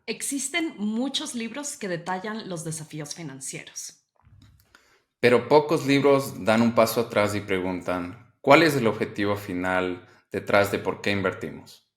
Existen muchos libros que detallan los desafíos financieros. Pero pocos libros dan un paso atrás y preguntan, ¿cuál es el objetivo final detrás de por qué invertimos?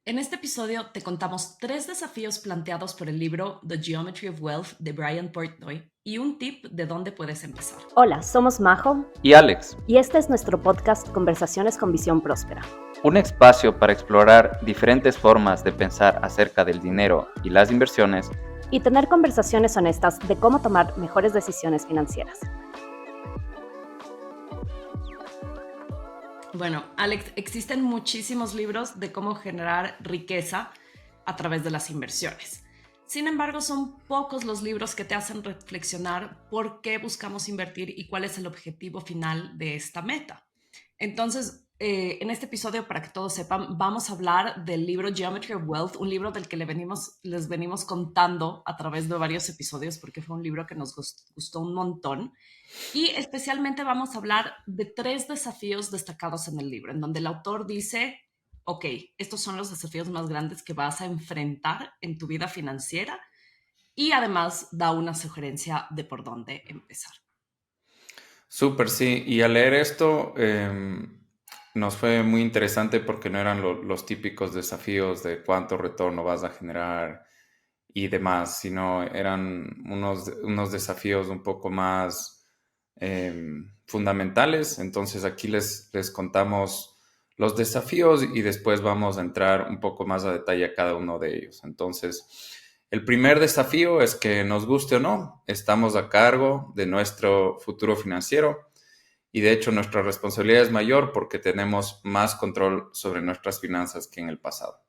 En este episodio te contamos 3 desafíos planteados por el libro The Geometry of Wealth de Brian Portnoy y un tip de dónde puedes empezar. Hola, somos Majo Y Alex, y este es nuestro podcast Conversaciones con Visión Próspera. un espacio para explorar diferentes formas de pensar acerca del dinero y las inversiones Y tener conversaciones honestas de cómo tomar mejores decisiones financieras. Bueno, Alex, existen muchísimos libros de cómo generar riqueza a través de las inversiones. Sin embargo, son pocos los libros que te hacen reflexionar por qué buscamos invertir y cuál es el objetivo final de esta meta. Entonces, en este episodio, para que todos sepan, vamos a hablar del libro Geometry of Wealth, un libro del que les venimos contando a través de varios episodios porque fue un libro que nos gustó un montón. Y especialmente vamos a hablar de 3 desafíos destacados en el libro, en donde el autor dice, ok, estos son los desafíos más grandes que vas a enfrentar en tu vida financiera y además da una sugerencia de por dónde empezar. Súper, sí. Y al leer esto nos fue muy interesante porque no eran los típicos desafíos de cuánto retorno vas a generar y demás, sino eran unos desafíos un poco más fundamentales. Entonces aquí les contamos los desafíos y después vamos a entrar un poco más a detalle a cada uno de ellos. Entonces, el primer desafío es que nos guste o no, estamos a cargo de nuestro futuro financiero y de hecho nuestra responsabilidad es mayor porque tenemos más control sobre nuestras finanzas que en el pasado.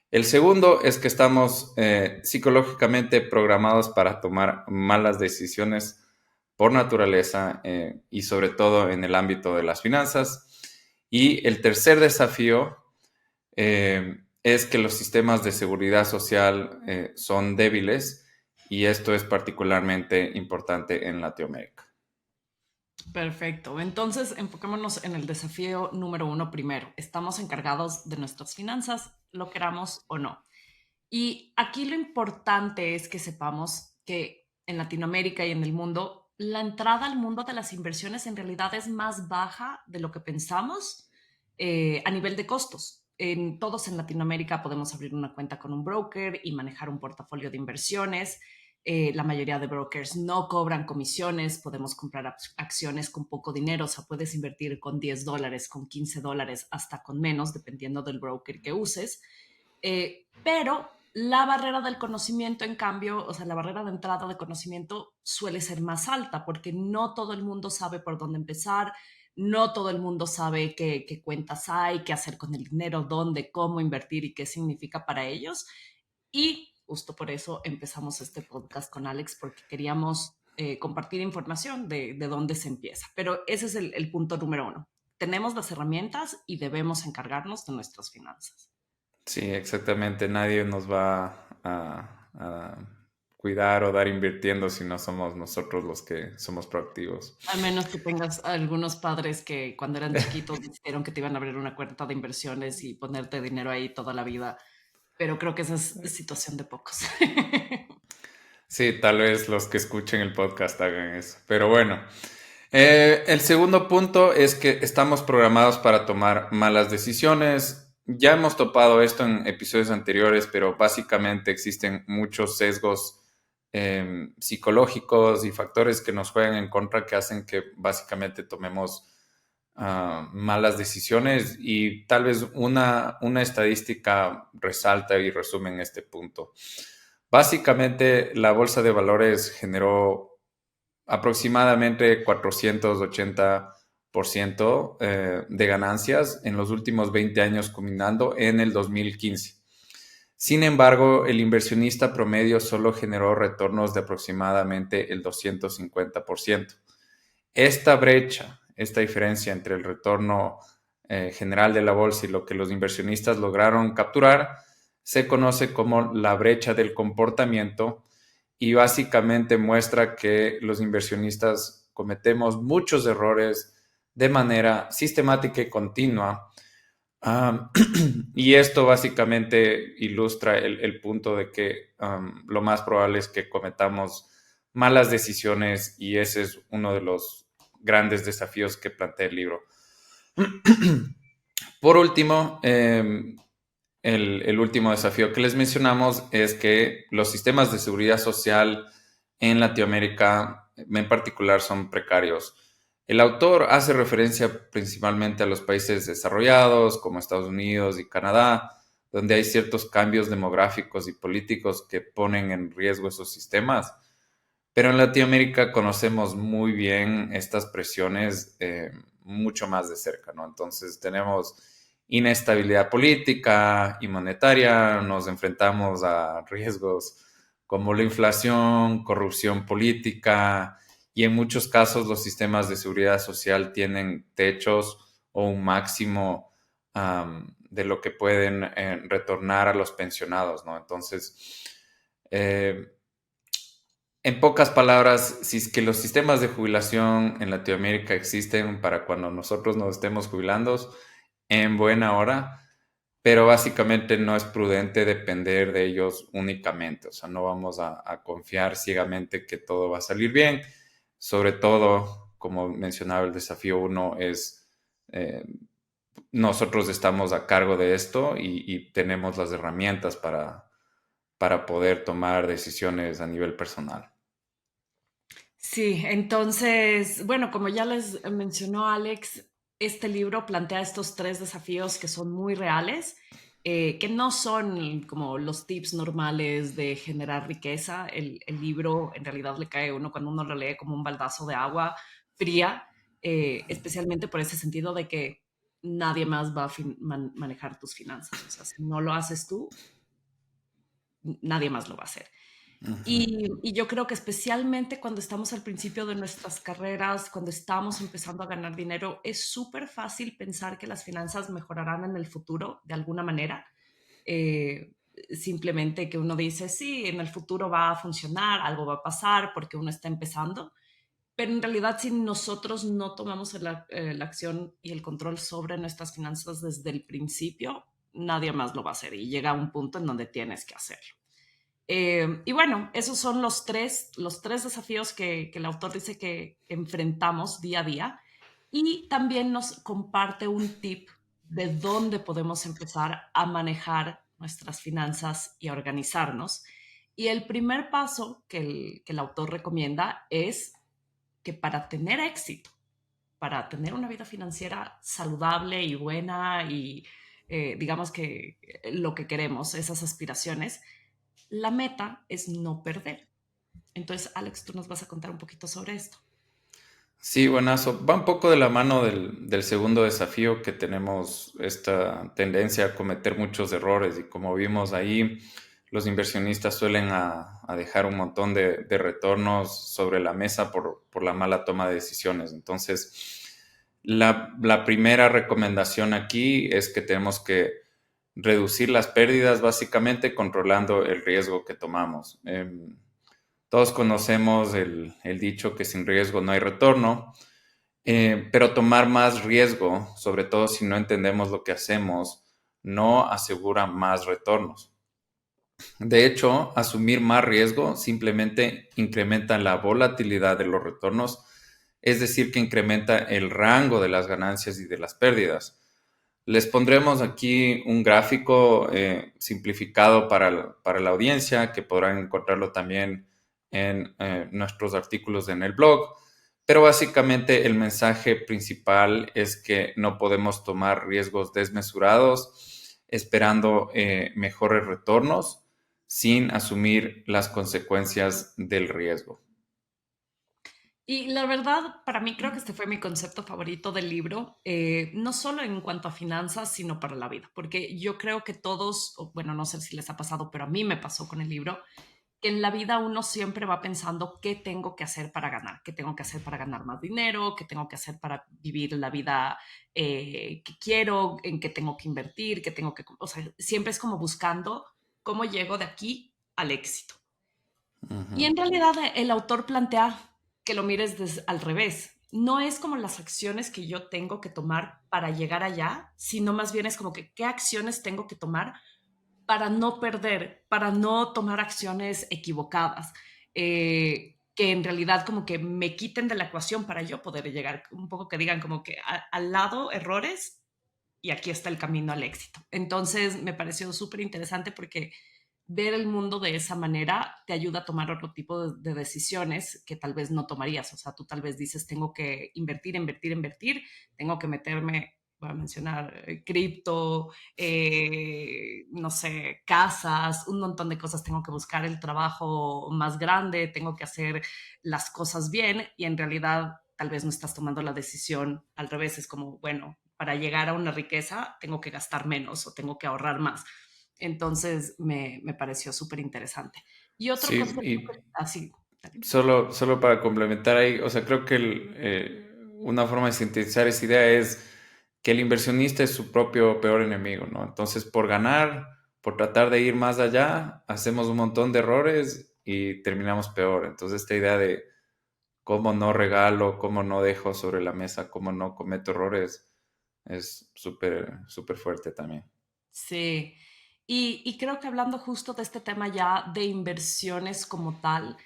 El segundo es que estamos psicológicamente programados para tomar malas decisiones por naturaleza y sobre todo en el ámbito de las finanzas. Y el tercer desafío es que los sistemas de seguridad social son débiles y esto es particularmente importante en Latinoamérica. Perfecto. Entonces, enfoquémonos en el desafío número 1 primero. Estamos encargados de nuestras finanzas, lo queramos o no. Y aquí lo importante es que sepamos que en Latinoamérica y en el mundo, la entrada al mundo de las inversiones en realidad es más baja de lo que pensamos a nivel de costos. Todos en Latinoamérica podemos abrir una cuenta con un broker y manejar un portafolio de inversiones. La mayoría de brokers no cobran comisiones, podemos comprar acciones con poco dinero, o sea, puedes invertir con $10, con $15, hasta con menos, dependiendo del broker que uses. Pero la barrera del conocimiento, en cambio, o sea, la barrera de entrada de conocimiento suele ser más alta porque no todo el mundo sabe por dónde empezar, no todo el mundo sabe qué cuentas hay, qué hacer con el dinero, dónde, cómo invertir y qué significa para ellos. Y justo por eso empezamos este podcast con Alex, porque queríamos compartir información de dónde se empieza. Pero ese es el punto número 1. Tenemos las herramientas y debemos encargarnos de nuestras finanzas. Sí, exactamente. Nadie nos va a cuidar o dar invirtiendo si no somos nosotros los que somos proactivos. Al menos que tengas algunos padres que cuando eran chiquitos dijeron que te iban a abrir una cuenta de inversiones y ponerte dinero ahí toda la vida, pero creo que esa es situación de pocos. Sí, tal vez los que escuchen el podcast hagan eso. Pero bueno, el segundo punto es que estamos programados para tomar malas decisiones. Ya hemos topado esto en episodios anteriores, pero básicamente existen muchos sesgos psicológicos y factores que nos juegan en contra que hacen que básicamente tomemos malas decisiones y tal vez una estadística resalta y resume este punto. Básicamente, la bolsa de valores generó aproximadamente 480% de ganancias en los últimos 20 años, culminando en el 2015. Sin embargo, el inversionista promedio solo generó retornos de aproximadamente el 250%. Esta brecha, esta diferencia entre el retorno general de la bolsa y lo que los inversionistas lograron capturar, se conoce como la brecha del comportamiento y básicamente muestra que los inversionistas cometemos muchos errores de manera sistemática y continua Ah, y esto básicamente ilustra el punto de que lo más probable es que cometamos malas decisiones y ese es uno de los grandes desafíos que plantea el libro. Por último, el último desafío que les mencionamos es que los sistemas de seguridad social en Latinoamérica, en particular, son precarios. El autor hace referencia principalmente a los países desarrollados como Estados Unidos y Canadá, donde hay ciertos cambios demográficos y políticos que ponen en riesgo esos sistemas. Pero en Latinoamérica conocemos muy bien estas presiones mucho más de cerca, ¿no? Entonces tenemos inestabilidad política y monetaria, nos enfrentamos a riesgos como la inflación, corrupción política y en muchos casos los sistemas de seguridad social tienen techos o un máximo de lo que pueden retornar a los pensionados, ¿no? Entonces, eh, en pocas palabras, si es que los sistemas de jubilación en Latinoamérica existen para cuando nosotros nos estemos jubilando, en buena hora, pero básicamente no es prudente depender de ellos únicamente, o sea, no vamos a confiar ciegamente que todo va a salir bien, sobre todo, como mencionaba, el desafío uno es, eh, nosotros estamos a cargo de esto y tenemos las herramientas para poder tomar decisiones a nivel personal. Sí, entonces, bueno, como ya les mencionó Alex, este libro plantea estos tres desafíos que son muy reales, que no son como los tips normales de generar riqueza. El libro en realidad le cae a uno cuando uno lo lee como un baldazo de agua fría, especialmente por ese sentido de que nadie más va a manejar tus finanzas. O sea, si no lo haces tú, nadie más lo va a hacer. Ujú. Y yo creo que especialmente cuando estamos al principio de nuestras carreras, cuando estamos empezando a ganar dinero, es súper fácil pensar que las finanzas mejorarán en el futuro de alguna manera. Simplemente que uno dice, sí, en el futuro va a funcionar, algo va a pasar porque uno está empezando. Pero en realidad, si nosotros no tomamos la acción y el control sobre nuestras finanzas desde el principio, nadie más lo va a hacer y llega a un punto en donde tienes que hacerlo. Y bueno, esos son los tres desafíos que el autor dice que enfrentamos día a día. Y también nos comparte un tip de dónde podemos empezar a manejar nuestras finanzas y a organizarnos. Y el primer paso que el autor recomienda es que para tener éxito, para tener una vida financiera saludable y buena y digamos que lo que queremos, esas aspiraciones, la meta es no perder. Entonces, Alex, tú nos vas a contar un poquito sobre esto. Sí, buenazo. Va un poco de la mano del segundo desafío que tenemos esta tendencia a cometer muchos errores y como vimos ahí, los inversionistas suelen a dejar un montón de retornos sobre la mesa por la mala toma de decisiones. Entonces, la primera recomendación aquí es que tenemos que reducir las pérdidas básicamente controlando el riesgo que tomamos. Todos conocemos el dicho que sin riesgo no hay retorno, pero tomar más riesgo, sobre todo si no entendemos lo que hacemos, no asegura más retornos. De hecho, asumir más riesgo simplemente incrementa la volatilidad de los retornos, es decir, que incrementa el rango de las ganancias y de las pérdidas. Les pondremos aquí un gráfico simplificado para la audiencia, que podrán encontrarlo también en nuestros artículos en el blog. Pero básicamente el mensaje principal es que no podemos tomar riesgos desmesurados esperando mejores retornos sin asumir las consecuencias del riesgo. Y la verdad, para mí creo que este fue mi concepto favorito del libro, no solo en cuanto a finanzas, sino para la vida, porque yo creo que todos, bueno, no sé si les ha pasado, pero a mí me pasó con el libro, que en la vida uno siempre va pensando qué tengo que hacer para ganar, qué tengo que hacer para ganar más dinero, qué tengo que hacer para vivir la vida que quiero, en qué tengo que invertir, qué tengo que, o sea, siempre es como buscando cómo llego de aquí al éxito. Y Ujú. en realidad el autor plantea que lo mires al revés. no es como las acciones que yo tengo que tomar para llegar allá, sino más bien es como que qué acciones tengo que tomar para no perder, para no tomar acciones equivocadas, que en realidad como que me quiten de la ecuación para yo poder llegar, un poco que digan como que al lado errores y aquí está el camino al éxito. Entonces me pareció súper interesante porque ver el mundo de esa manera te ayuda a tomar otro tipo de decisiones que tal vez no tomarías. O sea, tú tal vez dices, tengo que invertir, invertir, invertir, tengo que meterme, voy a mencionar, cripto, no sé, casas, un montón de cosas, tengo que buscar el trabajo más grande, tengo que hacer las cosas bien y en realidad tal vez no estás tomando la decisión al revés, es como, bueno, para llegar a una riqueza tengo que gastar menos o tengo que ahorrar más. Entonces me pareció súper interesante. Y otro Sí, concepto y que así, solo para complementar ahí, o sea, creo que una forma de sintetizar esa idea es que el inversionista es su propio peor enemigo, ¿no? Entonces, por ganar, por tratar de ir más allá, hacemos un montón de errores y terminamos peor. Entonces, esta idea de cómo no regalo, cómo no dejo sobre la mesa, cómo no cometo errores, es súper, súper fuerte también. sí. Y creo que hablando justo de este tema ya de inversiones como tal,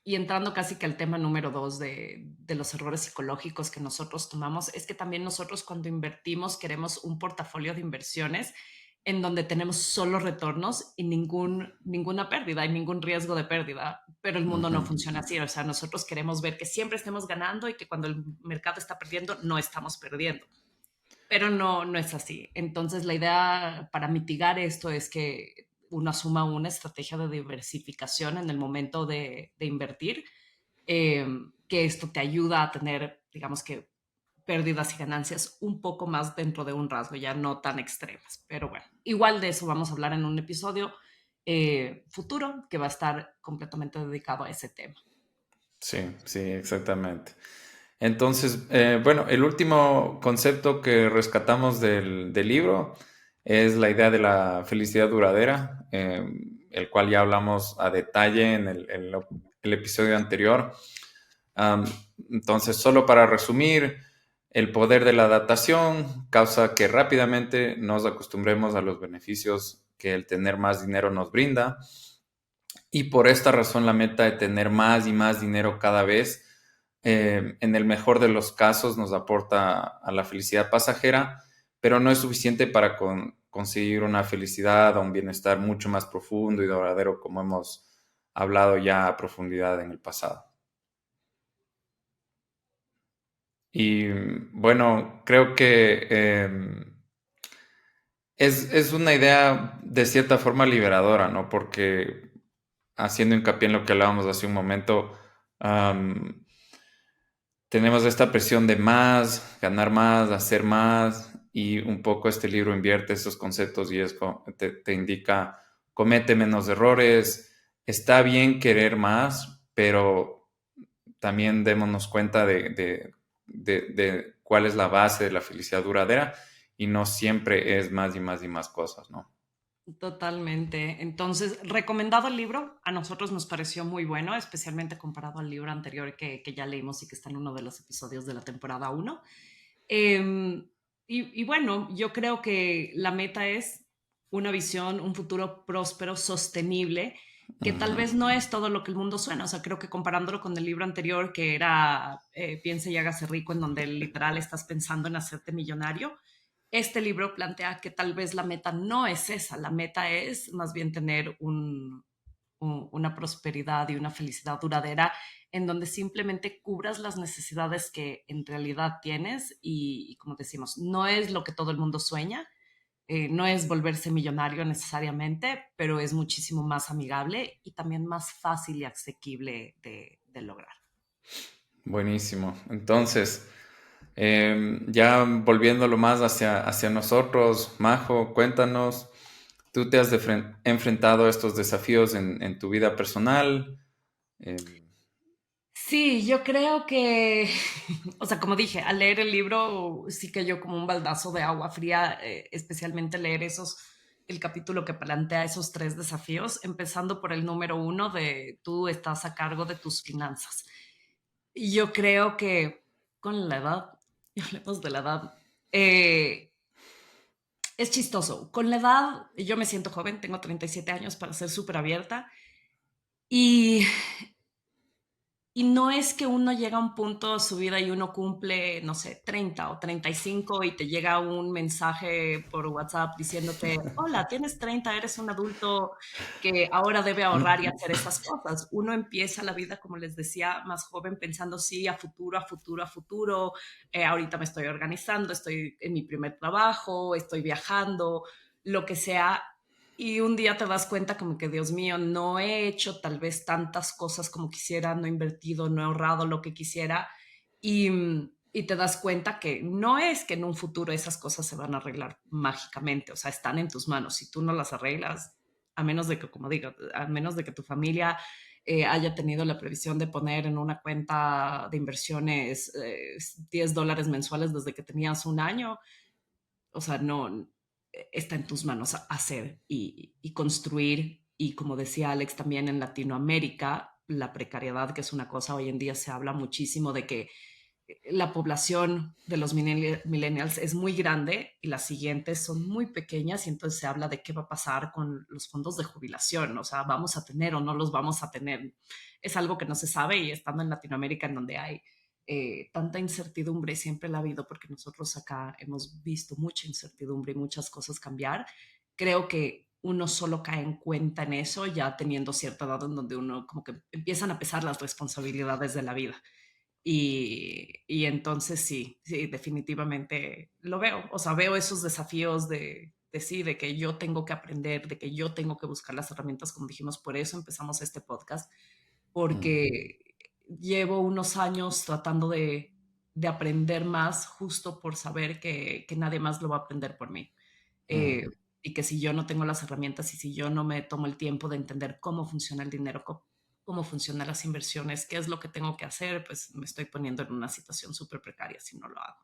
y entrando casi que al tema número dos de los errores psicológicos que nosotros tomamos, es que también nosotros cuando invertimos queremos un portafolio de inversiones en donde tenemos solo retornos y ninguna pérdida y ningún riesgo de pérdida, pero el mundo no Ujú. funciona así. O sea, nosotros queremos ver que siempre estemos ganando y que cuando el mercado está perdiendo, no estamos perdiendo, pero no es así. Entonces, la idea para mitigar esto es que uno asuma una estrategia de diversificación en el momento de invertir, eh, que esto te ayuda a tener, digamos que, pérdidas y ganancias un poco más dentro de un rasgo, ya no tan extremas. Pero bueno, igual de eso vamos a hablar en un episodio futuro que va a estar completamente dedicado a ese tema. Sí, sí, exactamente. Entonces, bueno, el último concepto que rescatamos del libro es la idea de la felicidad duradera, el cual ya hablamos a detalle en el episodio anterior. Am, entonces, solo para resumir, el poder de la adaptación causa que rápidamente nos acostumbremos a los beneficios que el tener más dinero nos brinda. Y por esta razón la meta de tener más y más dinero cada vez, en el mejor de los casos, nos aporta a la felicidad pasajera, pero no es suficiente para conseguir una felicidad o un bienestar mucho más profundo y duradero, como hemos hablado ya a profundidad en el pasado. Y bueno, creo que es una idea de cierta forma liberadora, ¿no? Porque haciendo hincapié en lo que hablábamos hace un momento, am, tenemos esta presión de más, ganar más, hacer más, y un poco este libro invierte esos conceptos y te indica, comete menos errores, está bien querer más, pero también démonos cuenta de cuál es la base de la felicidad duradera y no siempre es más y más y más cosas, ¿no? Totalmente. Entonces, recomendado el libro, a nosotros nos pareció muy bueno, especialmente comparado al libro anterior que ya leímos y que está en uno de los episodios de la temporada uno. Y bueno, yo creo que la meta es una visión, un futuro próspero, sostenible, que tal Ujú. vez no es todo lo que el mundo suena. O sea, creo que comparándolo con el libro anterior, que era Piense y hágase rico, en donde literal estás pensando en hacerte millonario, este libro plantea que tal vez la meta no es esa, la meta es más bien tener una prosperidad y una felicidad duradera en donde simplemente cubras las necesidades que en realidad tienes y como decimos, no es lo que todo el mundo sueña, no es volverse millonario necesariamente, pero es muchísimo más amigable y también más fácil y asequible de lograr. Buenísimo. Entonces, ya volviéndolo más hacia nosotros, Majo, cuéntanos, ¿tú te has enfrentado a estos desafíos en tu vida personal? Em, Sí, yo creo que, o sea, como dije, al leer el libro sí cayó como un baldazo de agua fría, especialmente leer el capítulo que plantea esos tres desafíos, empezando por el número uno de tú estás a cargo de tus finanzas. Yo creo que con la edad, y hablemos de la edad, eh, es chistoso. Con la edad, yo me siento joven, tengo 37 años para ser súper abierta. Y Y no es que uno llega a un punto de su vida y uno cumple, no sé, 30 o 35 y te llega un mensaje por WhatsApp diciéndote, hola, tienes 30, eres un adulto que ahora debe ahorrar y hacer estas cosas. Uno empieza la vida, como les decía, más joven pensando, sí, a futuro, a futuro, a futuro. Ahorita me estoy organizando, estoy en mi primer trabajo, estoy viajando, lo que sea, y un día te das cuenta como que, Dios mío, no he hecho tal vez tantas cosas como quisiera, no he invertido, no he ahorrado lo que quisiera. Y te das cuenta que no es que en un futuro esas cosas se van a arreglar mágicamente, o sea, están en tus manos. Si tú no las arreglas, a menos de que, como digo, a menos de que tu familia haya tenido la previsión de poner en una cuenta de inversiones $10 mensuales desde que tenías un año, o sea, no está en tus manos hacer y construir. Y como decía Alex, también en Latinoamérica, la precariedad, que es una cosa, hoy en día se habla muchísimo de que la población de los millennials es muy grande y las siguientes son muy pequeñas y entonces se habla de qué va a pasar con los fondos de jubilación, o sea, vamos a tener o no los vamos a tener. Es algo que no se sabe y estando en Latinoamérica en donde hay tanta incertidumbre, siempre la ha habido porque nosotros acá hemos visto mucha incertidumbre y muchas cosas cambiar, creo que uno solo cae en cuenta en eso ya teniendo cierta edad en donde uno como que empiezan a pesar las responsabilidades de la vida. Y entonces sí, sí, definitivamente lo veo. O sea, veo esos desafíos de sí, de que yo tengo que aprender, de que yo tengo que buscar las herramientas, como dijimos, por eso empezamos este podcast, Mm, porque llevo unos años tratando de aprender más justo por saber que nadie más lo va a aprender por mí. Eh, mm, y que si yo no tengo las herramientas y si yo no me tomo el tiempo de entender cómo funciona el dinero, cómo funcionan las inversiones, qué es lo que tengo que hacer, pues me estoy poniendo en una situación súper precaria si no lo hago.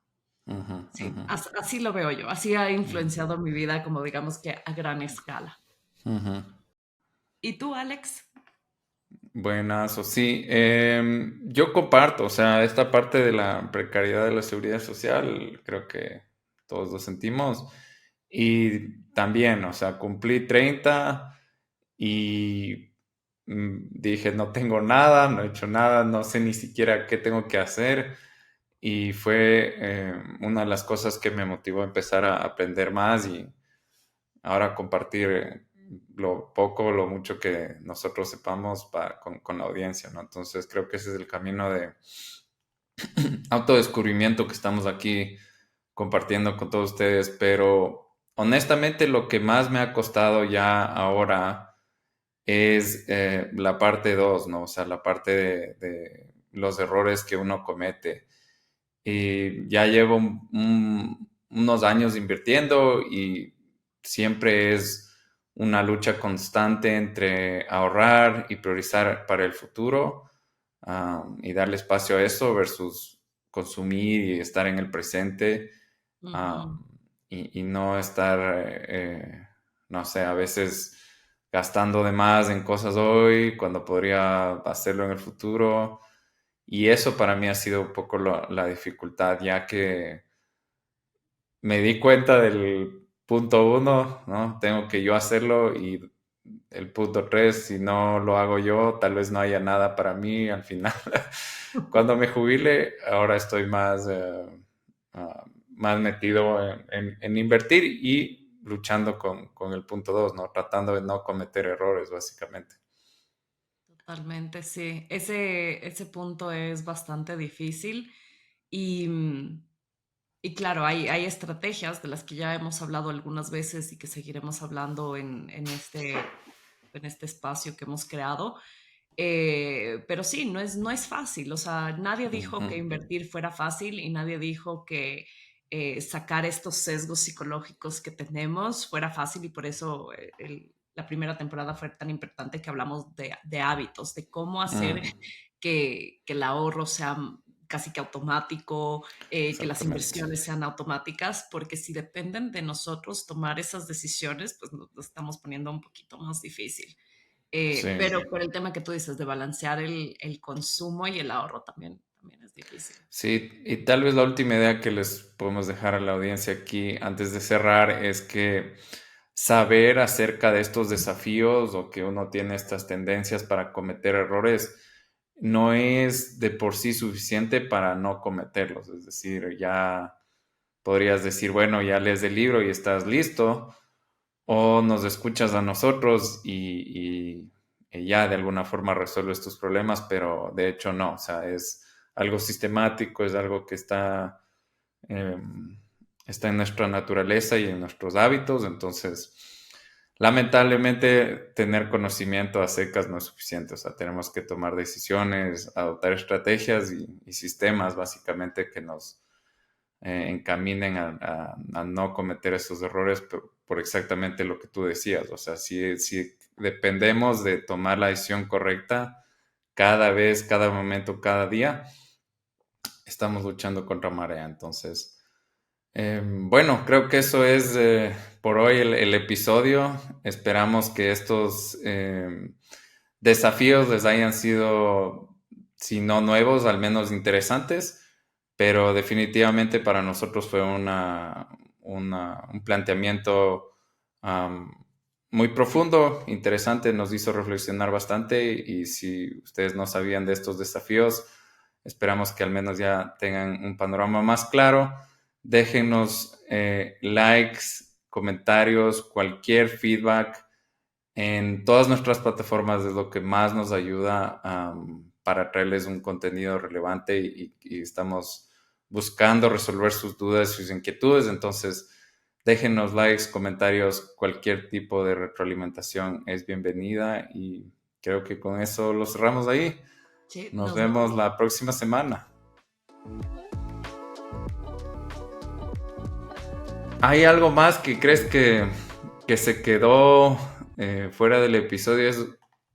ujú, Sí, ujú, así lo veo yo, así ha influenciado mi vida, como digamos que a gran escala. ujú. ¿Y tú, Alex? Buenas, o sí. Yo comparto, o sea, esta parte de la precariedad de la seguridad social, creo que todos lo sentimos. Y también, o sea, cumplí 30 y dije, no tengo nada, no he hecho nada, no sé ni siquiera qué tengo que hacer. Y fue una de las cosas que me motivó a empezar a aprender más y ahora compartir lo poco, lo mucho que nosotros sepamos con la audiencia, ¿no? Entonces creo que ese es el camino de autodescubrimiento que estamos aquí compartiendo con todos ustedes, pero honestamente lo que más me ha costado ya ahora es la parte 2, ¿no? O sea, la parte de los errores que uno comete. Y ya llevo unos años invirtiendo y siempre es una lucha constante entre ahorrar y priorizar para el futuro, y darle espacio a eso versus consumir y estar en el presente, Ujú. um, y no estar, no sé, a veces gastando de más en cosas hoy cuando podría hacerlo en el futuro. Y eso para mí ha sido un poco la dificultad, ya que me di cuenta del punto uno, ¿no? Tengo que yo hacerlo y el punto tres, si no lo hago yo, tal vez no haya nada para mí al final. Cuando me jubile, ahora estoy más, más metido en invertir y luchando con el punto dos, ¿no? Tratando de no cometer errores, básicamente. Totalmente, sí. Ese punto es bastante difícil y, y claro, hay estrategias de las que ya hemos hablado algunas veces y que seguiremos hablando en este espacio que hemos creado. Pero sí, no es fácil. O sea, nadie dijo Ujú. que invertir fuera fácil y nadie dijo que sacar estos sesgos psicológicos que tenemos fuera fácil y por eso la primera temporada fue tan importante que hablamos de hábitos, de cómo hacer Mm, que el ahorro sea casi que automático, que las exactamente. inversiones sean automáticas, porque si dependen de nosotros tomar esas decisiones, pues nos lo estamos poniendo un poquito más difícil. Sí. Pero por el tema que tú dices de balancear el consumo y el ahorro también difícil. Sí, y tal vez la última idea que les podemos dejar a la audiencia aquí antes de cerrar es que saber acerca de estos desafíos o que uno tiene estas tendencias para cometer errores no es de por sí suficiente para no cometerlos. Es decir, ya podrías decir, bueno, ya lees el libro y estás listo, o nos escuchas a nosotros y ya de alguna forma resuelves tus problemas, pero de hecho no, o sea, es algo sistemático, es algo que eh, está en nuestra naturaleza y en nuestros hábitos, entonces lamentablemente tener conocimiento a secas no es suficiente, o sea, tenemos que tomar decisiones, adoptar estrategias y sistemas básicamente que nos encaminen a no cometer esos errores por exactamente lo que tú decías. O sea, si dependemos de tomar la decisión correcta cada vez, cada momento, cada día, estamos luchando contra marea. Entonces, bueno, creo que eso es por hoy el episodio. Esperamos que estos desafíos les hayan sido, si no nuevos, al menos interesantes, pero definitivamente para nosotros fue un planteamiento um, muy profundo, interesante, nos hizo reflexionar bastante y si ustedes no sabían de estos desafíos, esperamos que al menos ya tengan un panorama más claro. Déjenos likes, comentarios, cualquier feedback en todas nuestras plataformas es lo que más nos ayuda para traerles un contenido relevante y estamos buscando resolver sus dudas, sus inquietudes. Entonces, déjenos likes, comentarios, cualquier tipo de retroalimentación es bienvenida y creo que con eso lo cerramos ahí. Sí, Nos nos vemos vemos. la próxima semana. ¿Hay algo más que crees que se quedó fuera del episodio? Es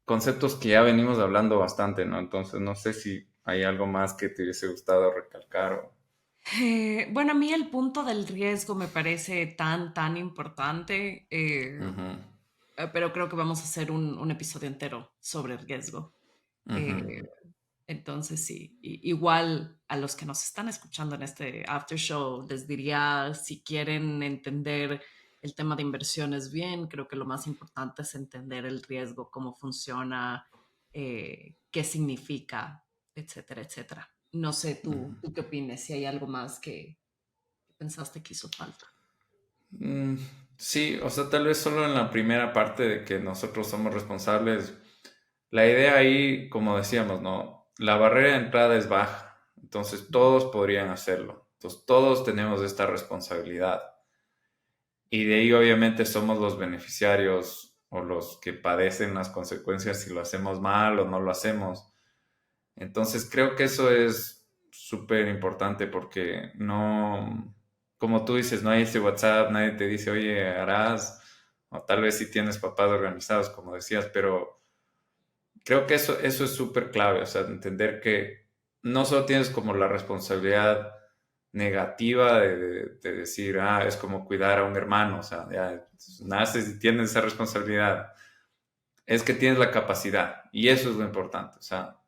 conceptos que ya venimos hablando bastante, ¿no? Entonces, no sé si hay algo más que te hubiese gustado recalcar. Bueno, a mí el punto del riesgo me parece tan importante, Ujú, pero creo que vamos a hacer un episodio entero sobre riesgo. ujú, Eh, entonces, sí, igual a los que nos están escuchando en este after show, les diría, si quieren entender el tema de inversiones bien, creo que lo más importante es entender el riesgo, cómo funciona, qué significa, etcétera, etcétera. No sé, ujú. tú qué opinas, si hay algo más que pensaste que hizo falta. Mm, sí, o sea, tal vez solo en la primera parte de que nosotros somos responsables. La idea ahí, como decíamos, ¿no? La barrera de entrada es baja, entonces todos podrían hacerlo. Entonces todos tenemos esta responsabilidad. Y de ahí obviamente somos los beneficiarios o los que padecen las consecuencias si lo hacemos mal o no lo hacemos. Entonces creo que eso es súper importante porque no, como tú dices, no hay ese WhatsApp, nadie te dice, oye, harás, o tal vez si tienes papás organizados, como decías, pero creo que eso es súper clave, o sea, entender que no solo tienes como la responsabilidad negativa de decir, es como cuidar a un hermano, o sea, ya naces y tienes esa responsabilidad, es que tienes la capacidad y eso es lo importante, o sea,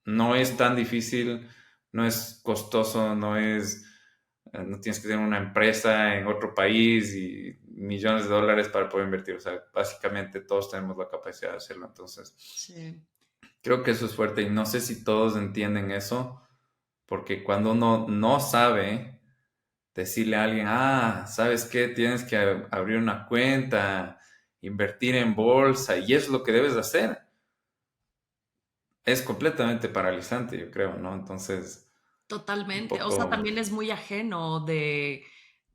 no es tan difícil, no es costoso, no tienes que tener una empresa en otro país y millones de dólares para poder invertir, o sea, básicamente todos tenemos la capacidad de hacerlo, entonces Sí, creo que eso es fuerte y no sé si todos entienden eso, porque cuando uno no sabe decirle a alguien, ¿sabes qué? Tienes que abrir una cuenta, invertir en bolsa y es lo que debes hacer. Es completamente paralizante, yo creo, ¿no? Entonces, un totalmente. O sea, poco... también es muy ajeno de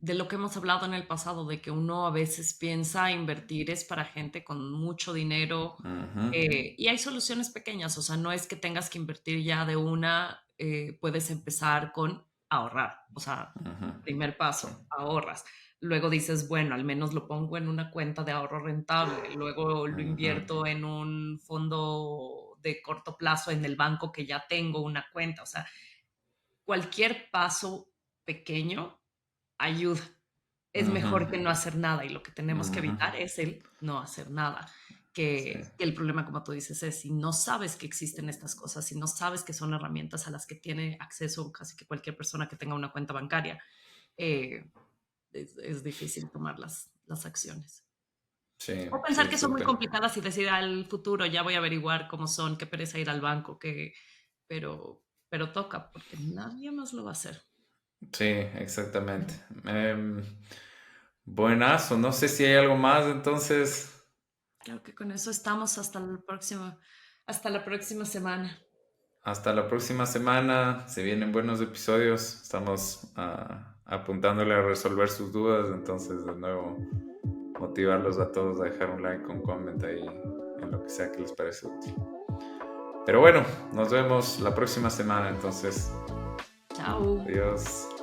lo que hemos hablado en el pasado, de que uno a veces piensa invertir es para gente con mucho dinero, ujú, y hay soluciones pequeñas, o sea, no es que tengas que invertir ya de una, puedes empezar con ahorrar, o sea, ujú, primer sí, paso, ahorras. Luego dices, bueno, al menos lo pongo en una cuenta de ahorro rentable, luego lo ujú, invierto en un fondo de corto plazo en el banco que ya tengo una cuenta, o sea, cualquier paso pequeño ayuda. Es ujú, mejor que no hacer nada y lo que tenemos que ujú, evitar es el no hacer nada. que el problema, como tú dices, es si no sabes que existen estas cosas, si no sabes que son herramientas a las que tiene acceso casi que cualquier persona que tenga una cuenta bancaria, es difícil tomar las acciones. Sí, O pensar sí, que son muy súper. complicadas y decir al futuro ya voy a averiguar cómo son, qué pereza ir al banco, pero toca, porque nadie más lo va a hacer. Sí, exactamente. Buenazo, no sé si hay algo más, entonces, Creo que con eso estamos hasta la próxima semana. hasta la próxima semana. Se vienen buenos episodios. Estamos apuntándole a resolver sus dudas, entonces de nuevo motivarlos a todos a dejar un like, un comment ahí en lo que sea que les parece útil. Pero bueno, nos vemos la próxima semana, entonces, Chao. adiós.